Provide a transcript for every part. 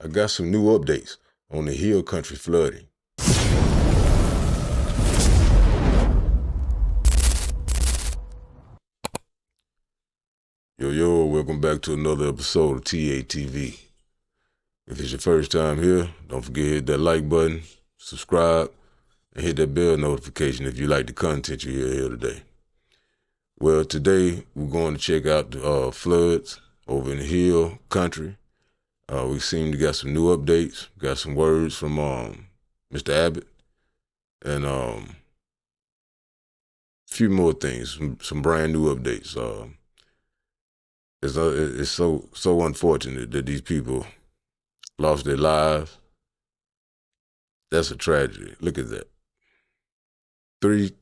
I got some new updates on the Hill Country flooding. Yo, welcome back to another episode of TATV. If it's your first time here, don't forget to hit that like button, subscribe, and hit that bell notification if you like the content you hear here today. Well, today we're going to check out the floods over in the Hill Country. We seem to got some new updates, got some words from Mr. Abbott, and a few more things, some brand new updates. It's so unfortunate that these people lost their lives. That's a tragedy. Look at that.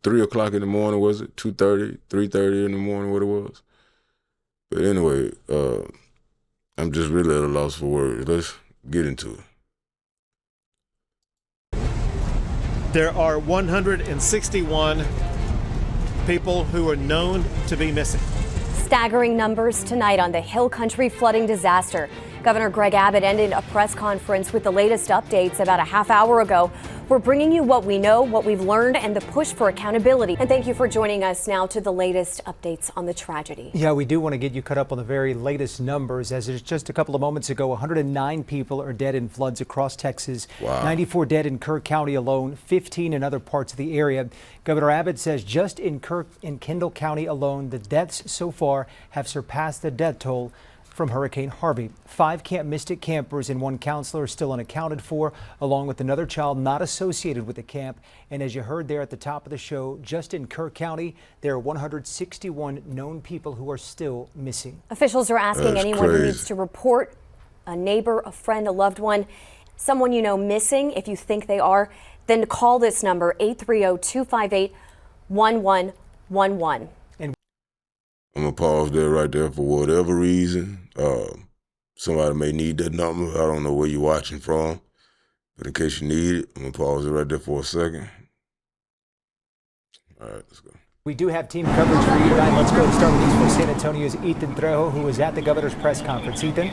3 o'clock in the morning, was it? 2:30, 3:30 in the morning, what it was. But anyway, I'm just really at a loss for words. Let's get into it. There are 161 people who are known to be missing. Staggering numbers tonight on the Hill Country flooding disaster. Governor Greg Abbott ended a press conference with the latest updates about a half hour ago. We're bringing you what we know, what we've learned, and the push for accountability. And thank you for joining us now to the latest updates on the tragedy. Yeah, we do want to get you caught up on the very latest numbers. As it's just a couple of moments ago, 109 people are dead in floods across Texas. Wow. 94 dead in Kerr County alone, 15 in other parts of the area. Governor Abbott says just in Kendall County alone, the deaths so far have surpassed the death toll from Hurricane Harvey. 5 Camp Mystic campers and 1 counselor are still unaccounted for, along with another child not associated with the camp. And as you heard there at the top of the show, just in Kerr County, there are 161 known people who are still missing. Officials are asking That's anyone crazy. who needs to report a neighbor, a friend, a loved one, someone you know missing, if you think they are, then call this number, 830-258-1111. I'm going to pause there right there for whatever reason. Somebody may need that number. I don't know where you're watching from. But in case you need it, I'm going to pause it right there for a second. All right, let's go. We do have team coverage for you tonight. Let's go and start with East from San Antonio's Ethan Trejo, who was at the governor's press conference. Ethan?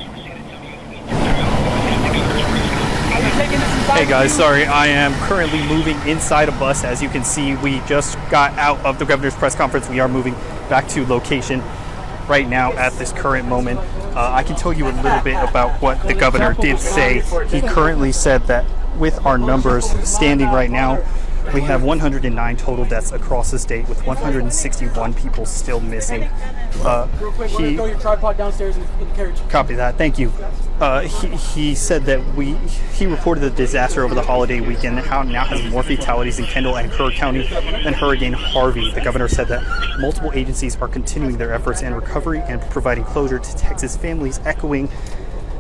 Hey guys, sorry, I am currently moving inside a bus. As you can see, we just got out of the governor's press conference. We are moving back to location right now at this current moment. I can tell you a little bit about what the governor did say. He currently said that with our numbers standing right now, we have 109 total deaths across the state, with 161 people still missing. Real quick, throw your tripod downstairs in the carriage. Copy that. Thank you. He said that he reported the disaster over the holiday weekend, how it now has more fatalities in Kendall and Kerr County than Hurricane Harvey. The governor said that multiple agencies are continuing their efforts in recovery and providing closure to Texas families, echoing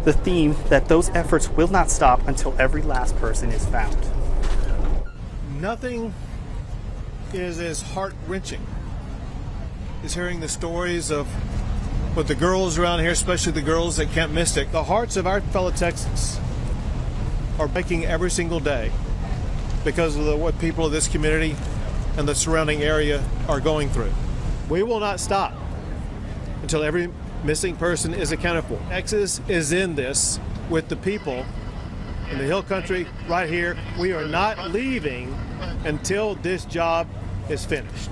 the theme that those efforts will not stop until every last person is found. Nothing is as heart-wrenching as hearing the stories of what the girls around here, especially the girls at Camp Mystic, the hearts of our fellow Texans are breaking every single day because of what people of this community and the surrounding area are going through. We will not stop until every missing person is accounted for. Texas is in this with the people in the Hill Country right here. We are not leaving until this job is finished.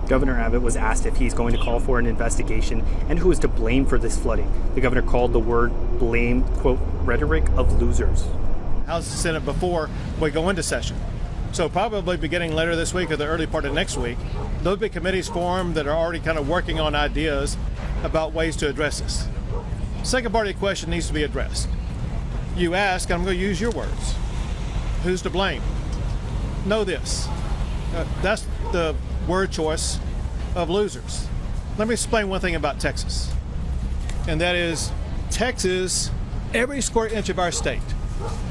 Governor Abbott was asked if he's going to call for an investigation and who is to blame for this flooding. The governor called the word blame, quote, rhetoric of losers. House and Senate before we go into session. So probably beginning later this week or the early part of next week, there'll be committees formed that are already kind of working on ideas about ways to address this. Second part of the question needs to be addressed. You ask, I'm going to use your words, who's to blame? Know this. That's the word choice of losers. Let me explain one thing about Texas, and that is Texas, every square inch of our state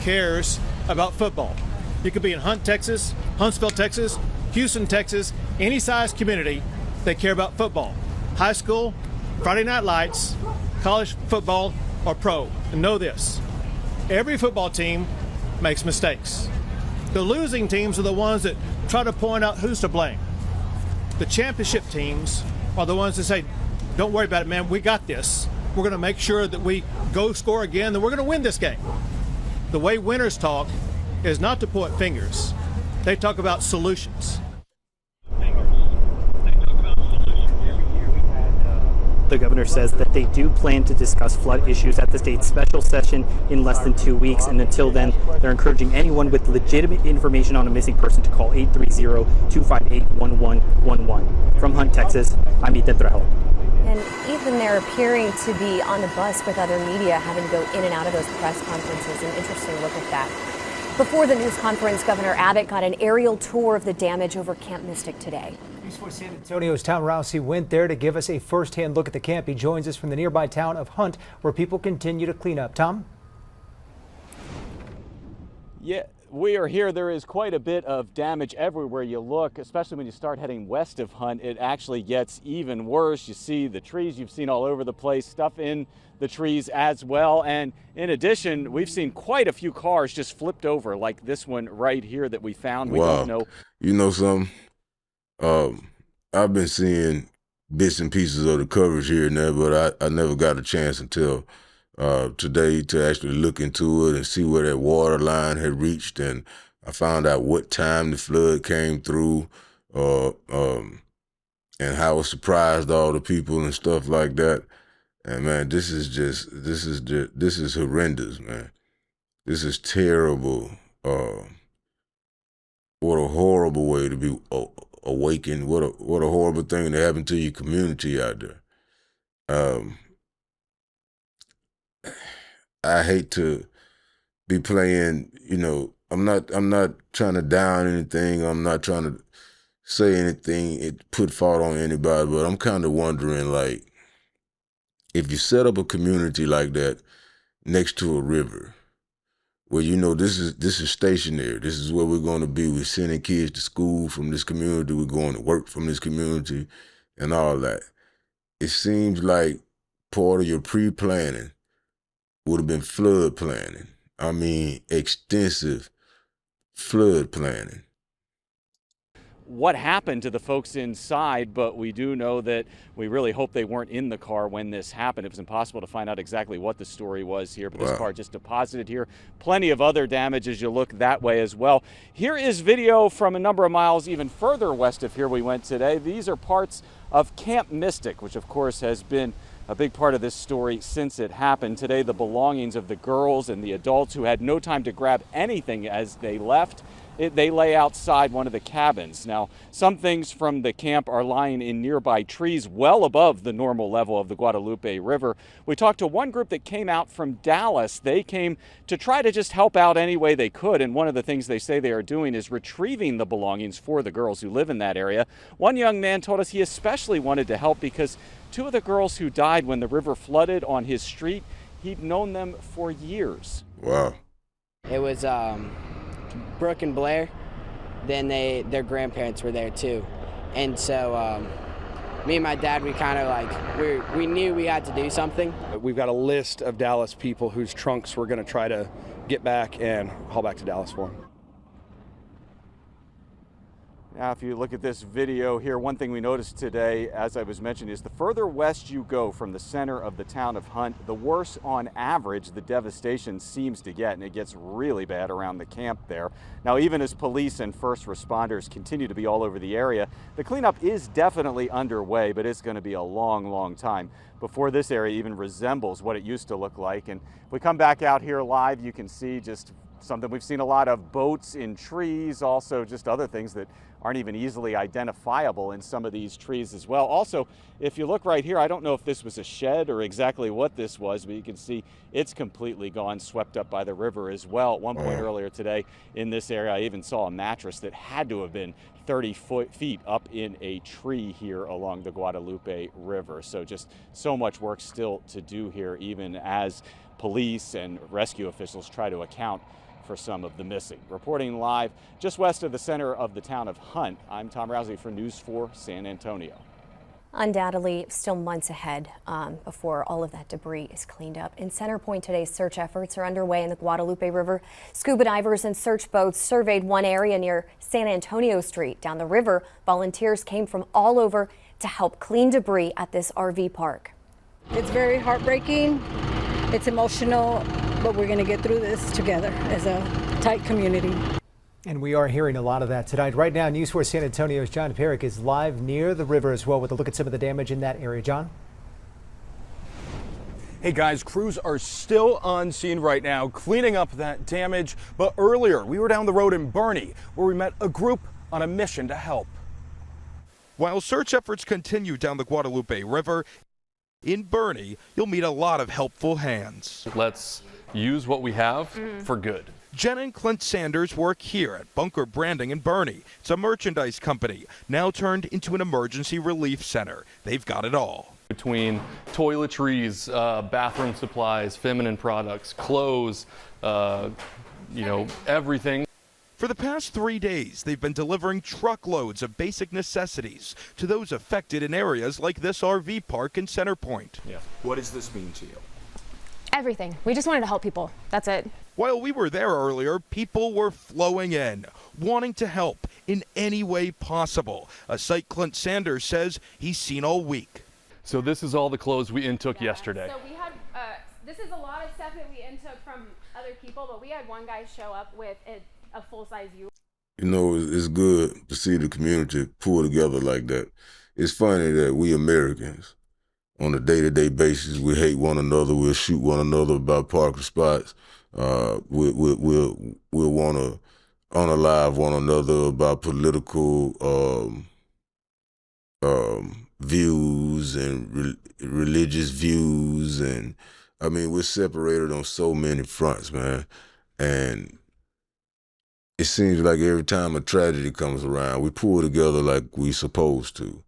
cares about football. You could be in Hunt, Texas, Huntsville, Texas, Houston, Texas, any size community, they care about football. High school, Friday night lights, college football, or pro. And know this, every football team makes mistakes. The losing teams are the ones that try to point out who's to blame. The championship teams are the ones that say, don't worry about it, man, we got this. We're going to make sure that we go score again, that we're going to win this game. The way winners talk is not to point fingers. They talk about solutions. The governor says that they do plan to discuss flood issues at the state's special session in less than 2 weeks. And until then, they're encouraging anyone with legitimate information on a missing person to call 830-258-1111. From Hunt, Texas, I'm Ethan Trejo. And Ethan, they're appearing to be on the bus with other media, having to go in and out of those press conferences. An interesting look at that. Before the news conference, Governor Abbott got an aerial tour of the damage over Camp Mystic today. News 4 San Antonio's Tom Rousey went there to give us a first-hand look at the camp. He joins us from the nearby town of Hunt, where people continue to clean up. Tom? Yeah, we are here. There is quite a bit of damage everywhere you look, especially when you start heading west of Hunt. It actually gets even worse. You see the trees you've seen all over the place, stuff in the trees as well. And in addition, we've seen quite a few cars just flipped over, like this one right here that we found. We don't know. You know something? I've been seeing bits and pieces of the coverage here and there, but I never got a chance until today to actually look into it and see where that water line had reached. And I found out what time the flood came through, and how it surprised all the people and stuff like that. And man, this is horrendous, man. This is terrible. What a horrible way to be awakened. What a horrible thing to happen to your community out there. I hate to be playing, I'm not trying to down anything. I'm not trying to say anything, put fault on anybody, but I'm kind of wondering, like, if you set up a community like that next to a river, where this is stationary, this is where we're going to be. We're sending kids to school from this community. We're going to work from this community, and all that. It seems like part of your pre-planning would have been flood planning. I mean, extensive flood planning. What happened to the folks inside, but we do know that we really hope they weren't in the car when this happened. It was impossible to find out exactly what the story was here, but this car just deposited here. Plenty of other damage as you look that way as well. Here is video from a number of miles even further west of here we went today. These are parts of Camp Mystic, which of course has been a big part of this story since it happened. Today, the belongings of the girls and the adults who had no time to grab anything as they left, they lay outside one of the cabins. Now, some things from the camp are lying in nearby trees well above the normal level of the Guadalupe River. We talked to one group that came out from Dallas. They came to try to just help out any way they could, and one of the things they say they are doing is retrieving the belongings for the girls who live in that area. One young man told us he especially wanted to help because two of the girls who died when the river flooded on his street, he'd known them for years. Wow. It was Brooke and Blair. Then their grandparents were there too. And so me and my dad, we kind of we knew we had to do something. We've got a list of Dallas people whose trunks we're going to try to get back and haul back to Dallas for them. Now, if you look at this video here, one thing we noticed today, as I was mentioning, is the further west you go from the center of the town of Hunt, the worse on average the devastation seems to get, and it gets really bad around the camp there. Now, even as police and first responders continue to be all over the area, the cleanup is definitely underway, but it's going to be a long, long time before this area even resembles what it used to look like. And if we come back out here live, you can see just something we've seen a lot of: boats in trees, also just other things that aren't even easily identifiable in some of these trees as well. Also, if you look right here, I don't know if this was a shed or exactly what this was, but you can see it's completely gone, swept up by the river as well. At one point earlier today in this area, I even saw a mattress that had to have been 30 feet up in a tree here along the Guadalupe River. So just so much work still to do here, even as police and rescue officials try to account for some of the missing. Reporting live just west of the center of the town of Hunt, I'm Tom Rousey for News 4 San Antonio. Undoubtedly, still months ahead before all of that debris is cleaned up. In Center Point today, search efforts are underway in the Guadalupe River. Scuba divers and search boats surveyed one area near San Antonio Street. Down the river, volunteers came from all over to help clean debris at this RV park. It's very heartbreaking. It's emotional, but we're going to get through this together as a tight community. And we are hearing a lot of that tonight. Right now, News 4 San Antonio's John Perrick is live near the river as well with a look at some of the damage in that area. John? Hey guys, crews are still on scene right now cleaning up that damage. But earlier, we were down the road in Bernie where we met a group on a mission to help. While search efforts continue down the Guadalupe River, in Bernie, you'll meet a lot of helpful hands. Let's use what we have for good. Jen and Clint Sanders work here at Bunker Branding in Bernie. It's a merchandise company, now turned into an emergency relief center. They've got it all. Between toiletries, bathroom supplies, feminine products, clothes, everything. For the past 3 days, they've been delivering truckloads of basic necessities to those affected in areas like this RV park in Center Point. Yeah. What does this mean to you? Everything. We just wanted to help people. That's it. While we were there earlier, people were flowing in, wanting to help in any way possible. A sight Clint Sanders says he's seen all week. So this is all the clothes we intook yesterday. So we had, this is a lot of stuff that we intook from other people, but we had one guy show up with a full-size U. You know, it's good to see the community pull together like that. It's funny that we Americans, on a day-to-day basis, we hate one another, we'll shoot one another about parking spots, we'll want to unalive one another about political views and religious views, and I mean, we're separated on so many fronts, man, and it seems like every time a tragedy comes around, we pull together like we supposed to.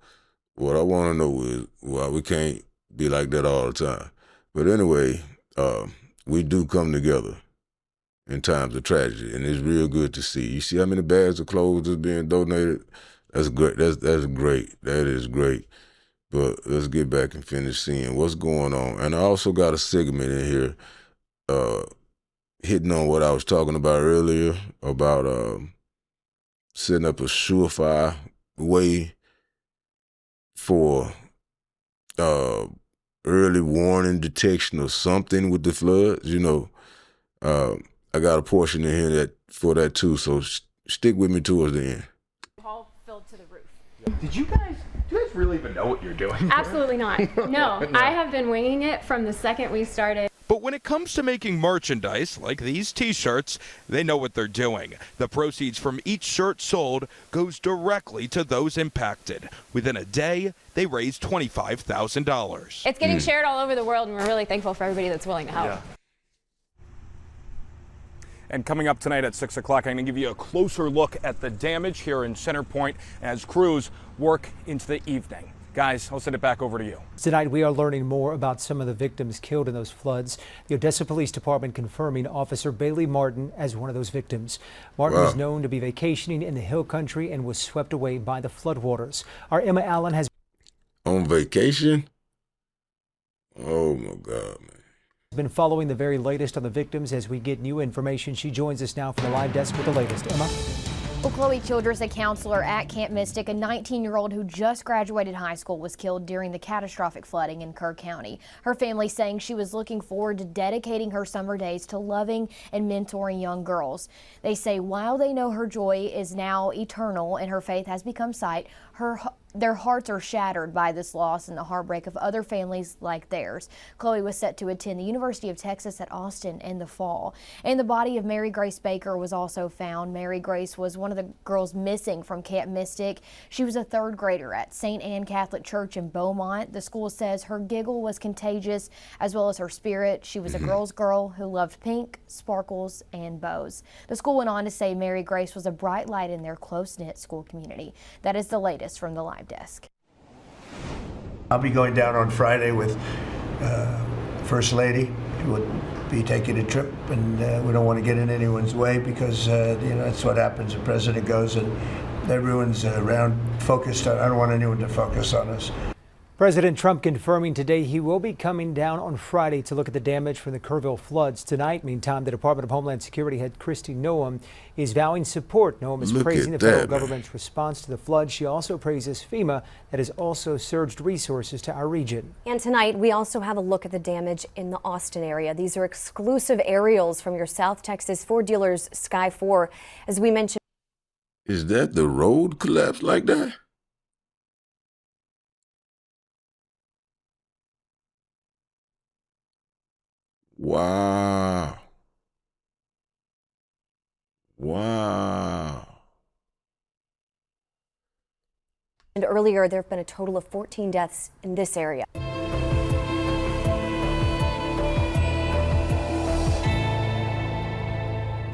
What I want to know is why we can't be like that all the time. But anyway, we do come together in times of tragedy, and it's real good to see. You see how many bags of clothes is being donated? That's great. That's great. That is great. But let's get back and finish seeing what's going on. And I also got a segment in here hitting on what I was talking about earlier about setting up a surefire way for early warning detection or something with the floods. You know, I got a portion in here for that too, so stick with me towards the end. Hall filled to the roof. Do you guys really even know what you're doing? Absolutely not. No, I have been winging it from the second we started. But when it comes to making merchandise like these t-shirts, they know what they're doing. The proceeds from each shirt sold goes directly to those impacted. Within a day, they raised $25,000. It's getting shared all over the world, and we're really thankful for everybody that's willing to help. Yeah. And coming up tonight at 6 o'clock, I'm going to give you a closer look at the damage here in Center Point as crews work into the evening. Guys, I'll send it back over to you. Tonight, we are learning more about some of the victims killed in those floods. The Odessa Police Department confirming Officer Bailey Martin as one of those victims. Martin is known to be vacationing in the Hill Country and was swept away by the floodwaters. Our Emma Allen has on vacation? Oh, my God, man. Been following the very latest on the victims as we get new information. She joins us now from the live desk with the latest. Emma? Well, Chloe Childress, a counselor at Camp Mystic, a 19-year-old who just graduated high school, was killed during the catastrophic flooding in Kerr County. Her family saying she was looking forward to dedicating her summer days to loving and mentoring young girls. They say while they know her joy is now eternal and her faith has become sight, their hearts are shattered by this loss and the heartbreak of other families like theirs. Chloe was set to attend the University of Texas at Austin in the fall. And the body of Mary Grace Baker was also found. Mary Grace was one of the girls missing from Camp Mystic. She was a third grader at St. Anne Catholic Church in Beaumont. The school says her giggle was contagious as well as her spirit. She was a girl's girl who loved pink, sparkles, and bows. The school went on to say Mary Grace was a bright light in their close-knit school community. That is the latest from the live desk. I'll be going down on Friday with First Lady. We'll be taking a trip, and we don't want to get in anyone's way because that's what happens. The president goes and everyone's around focused on. I don't want anyone to focus on us. President Trump confirming today he will be coming down on Friday to look at the damage from the Kerrville floods tonight. Meantime, the Department of Homeland Security head Kristi Noem is vowing support. Noem is praising the federal government's response to the flood. She also praises FEMA that has also surged resources to our region. And tonight, we also have a look at the damage in the Austin area. These are exclusive aerials from your South Texas Ford dealers Sky 4. As we mentioned, is that the road collapsed like that? Wow. Wow. And earlier, there have been a total of 14 deaths in this area.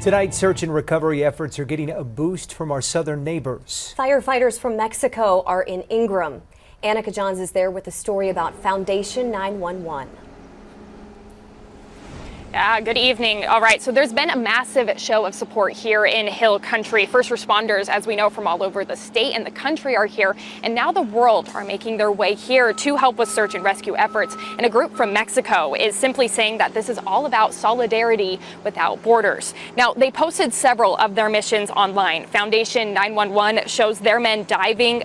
Tonight, search and recovery efforts are getting a boost from our southern neighbors. Firefighters from Mexico are in Ingram. Annika Johns is there with a story about Foundation 911. Good evening. All right, so there's been a massive show of support here in Hill Country. First responders, as we know, from all over the state and the country are here, and now the world are making their way here to help with search and rescue efforts. And a group from Mexico is simply saying that this is all about solidarity without borders. Now, they posted several of their missions online. Foundation 911 shows their men driving,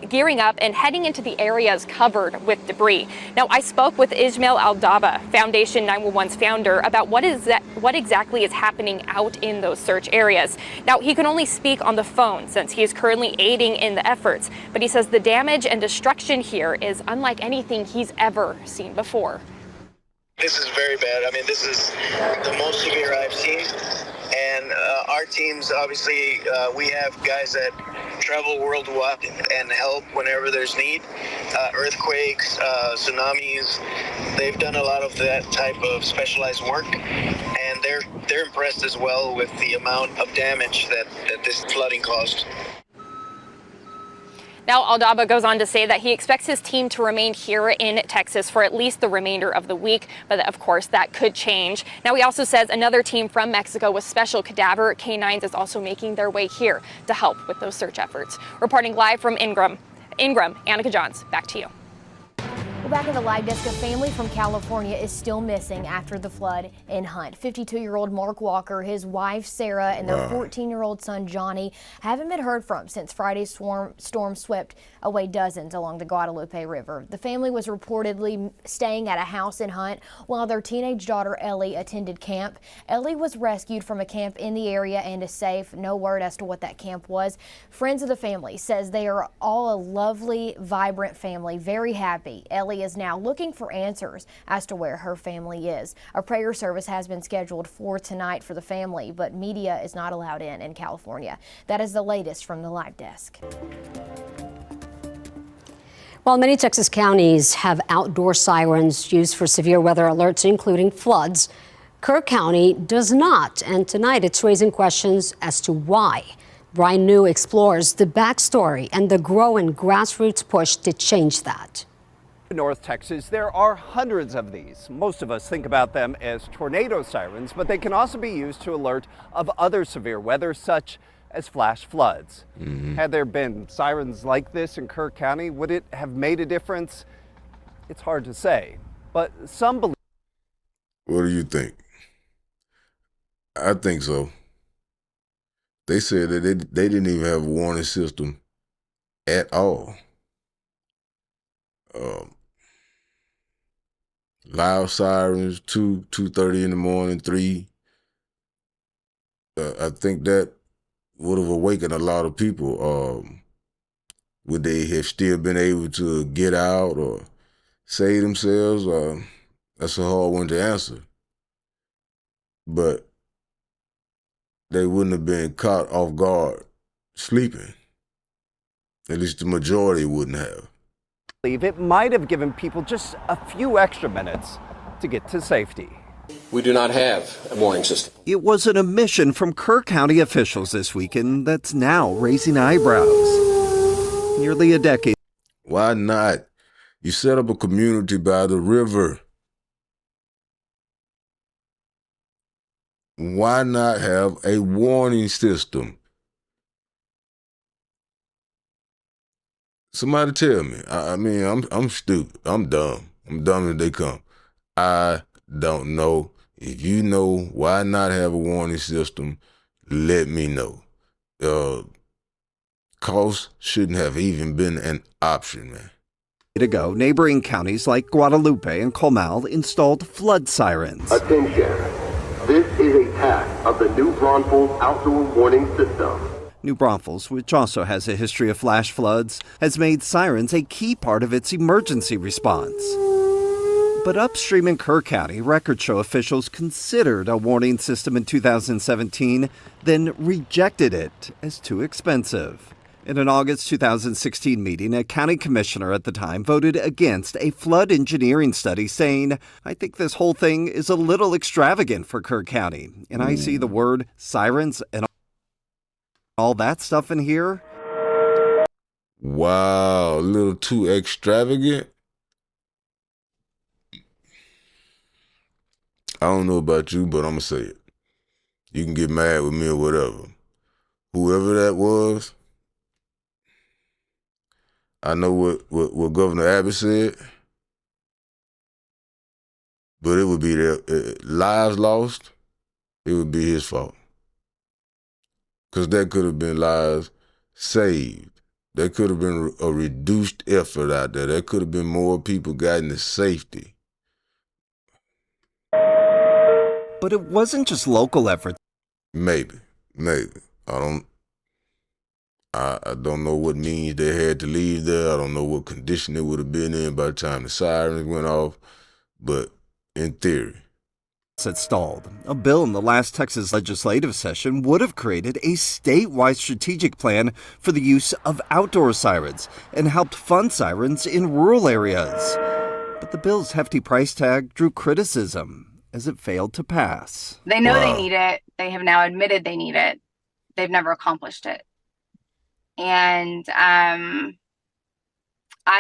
gearing up and heading into the areas covered with debris. Now, I spoke with Ismail Aldaba, Foundation 911's founder, about what exactly is happening out in those search areas. Now, he can only speak on the phone since he is currently aiding in the efforts, but he says the damage and destruction here is unlike anything he's ever seen before. This is very bad. I mean, this is the most severe I've seen. And our teams, obviously, we have guys that travel worldwide and help whenever there's need. Earthquakes, tsunamis, they've done a lot of that type of specialized work. And they're impressed as well with the amount of damage that this flooding caused. Now, Aldaba goes on to say that he expects his team to remain here in Texas for at least the remainder of the week, but of course that could change. Now, he also says another team from Mexico with special cadaver canines is also making their way here to help with those search efforts. Reporting live from Ingram, Annika Johns, back to you. Well, back in the live desk, a family from California is still missing after the flood in Hunt. 52-year-old Mark Walker, his wife Sarah, and their 14-year-old son Johnny haven't been heard from since Friday's storm swept away dozens along the Guadalupe River. The family was reportedly staying at a house in Hunt while their teenage daughter Ellie attended camp. Ellie was rescued from a camp in the area and is safe. No word as to what that camp was. Friends of the family says they are all a lovely, vibrant family, very happy. Ellie is now looking for answers as to where her family is. A prayer service has been scheduled for tonight for the family, but media is not allowed in California. That is the latest from the live desk. While many Texas counties have outdoor sirens used for severe weather alerts, including floods, Kerr County does not. And tonight it's raising questions as to why. Brian New explores the backstory and the growing grassroots push to change that. In North Texas, there are hundreds of these. Most of us think about them as tornado sirens, but they can also be used to alert of other severe weather, such as flash floods. Had there been sirens like this in Kerr County, would it have made a difference? It's hard to say, but some believe. What do you think? I think so. They said that they didn't even have a warning system at all. Loud sirens, 2:30 in the morning, 3. I think that would have awakened a lot of people. Would they have still been able to get out or save themselves? That's a hard one to answer. But they wouldn't have been caught off guard sleeping. At least the majority wouldn't have. It might have given people just a few extra minutes to get to safety. We do not have a warning system. It was an admission from Kerr County officials this weekend that's now raising eyebrows. Nearly a decade. Why not? You set up a community by the river. Why not have a warning system? Somebody tell me. I mean, I'm stupid. I'm dumb. I'm dumb as they come. I don't know. If you know, why not have a warning system? Let me know. Cost shouldn't have even been an option, man. Ago, neighboring counties like Guadalupe and Comal installed flood sirens. Attention. This is a test of the New Braunfels outdoor warning system. New Braunfels, which also has a history of flash floods, has made sirens a key part of its emergency response. But upstream in Kerr County, records show officials considered a warning system in 2017, then rejected it as too expensive. In an August 2016 meeting, a county commissioner at the time voted against a flood engineering study, saying, "I think this whole thing is a little extravagant for Kerr County, and I see the word sirens and all that stuff in here." Wow, a little too extravagant. I don't know about you, but I'm going to say it. You can get mad with me or whatever. Whoever that was, I know what Governor Abbott said, but it would be their lives lost. It would be his fault. Because that could have been lives saved. There could have been a reduced effort out there. There could have been more people gotten to safety. But it wasn't just local efforts. Maybe. I don't know what means they had to leave there. I don't know what condition it would have been in by the time the sirens went off. But in theory, it stalled. A bill in the last Texas legislative session would have created a statewide strategic plan for the use of outdoor sirens and helped fund sirens in rural areas. But the bill's hefty price tag drew criticism as it failed to pass. They know they need it. They have now admitted they need it. They've never accomplished it. And I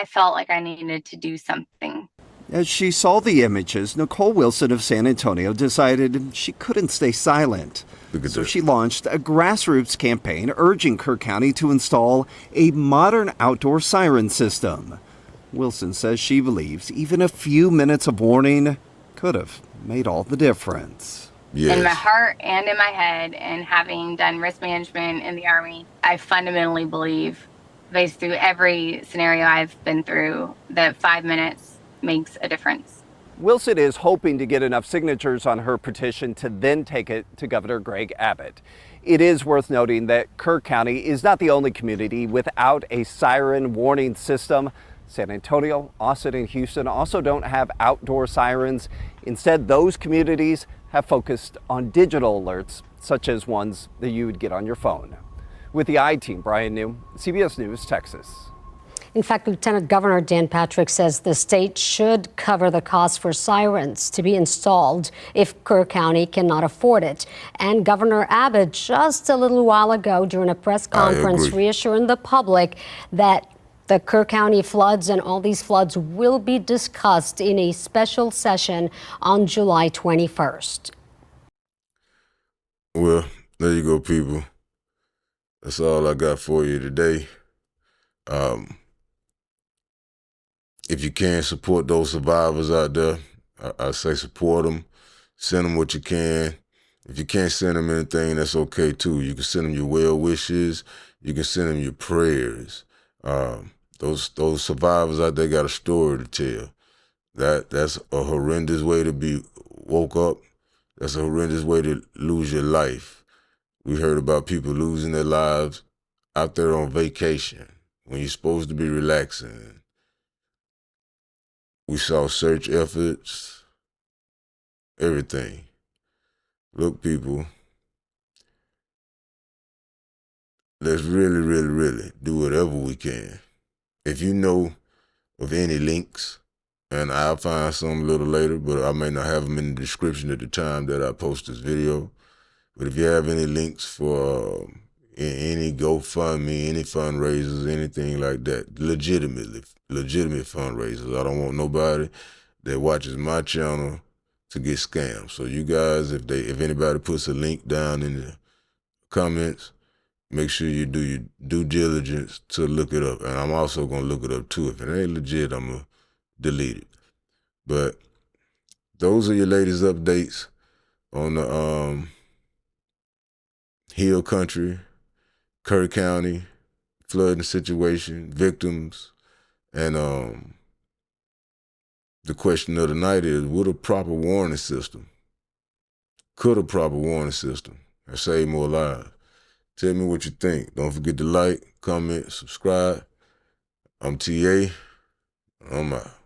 felt like I needed to do something. As she saw the images, Nicole Wilson of San Antonio decided she couldn't stay silent. So she launched a grassroots campaign urging Kerr County to install a modern outdoor siren system. Wilson says she believes even a few minutes of warning could have made all the difference. Yes. In my heart and in my head, and having done risk management in the Army, I fundamentally believe, based through every scenario I've been through, that 5 minutes makes a difference. Wilson is hoping to get enough signatures on her petition to then take it to Governor Greg Abbott. It is worth noting that Kerr County is not the only community without a siren warning system. San Antonio, Austin, and Houston also don't have outdoor sirens. Instead, those communities have focused on digital alerts, such as ones that you would get on your phone. With the I-Team, Brian New, CBS News, Texas. In fact, Lieutenant Governor Dan Patrick says the state should cover the cost for sirens to be installed if Kerr County cannot afford it. And Governor Abbott just a little while ago during a press conference reassuring the public that the Kerr County floods and all these floods will be discussed in a special session on July 21st. Well, there you go, people. That's all I got for you today. If you can support those survivors out there, I say support them. Send them what you can. If you can't send them anything, that's okay too. You can send them your well wishes. You can send them your prayers. Those survivors out there got a story to tell. That's a horrendous way to be woke up. That's a horrendous way to lose your life. We heard about people losing their lives out there on vacation when you're supposed to be relaxing. We saw search efforts, everything. Look, people, let's really, really, really do whatever we can. If you know of any links, and I'll find some a little later, but I may not have them in the description at the time that I post this video. But if you have any links for any GoFundMe, any fundraisers, anything like that, legitimate fundraisers. I don't want nobody that watches my channel to get scammed. So you guys, if anybody puts a link down in the comments, make sure you do your due diligence to look it up. And I'm also going to look it up too. If it ain't legit, I'm going to delete it. But those are your latest updates on the Hill Country, Kerr County flooding situation, victims, and the question of the night is, would a proper warning system, could a proper warning system have saved more lives? Tell me what you think. Don't forget to like, comment, subscribe. I'm TA. I'm out.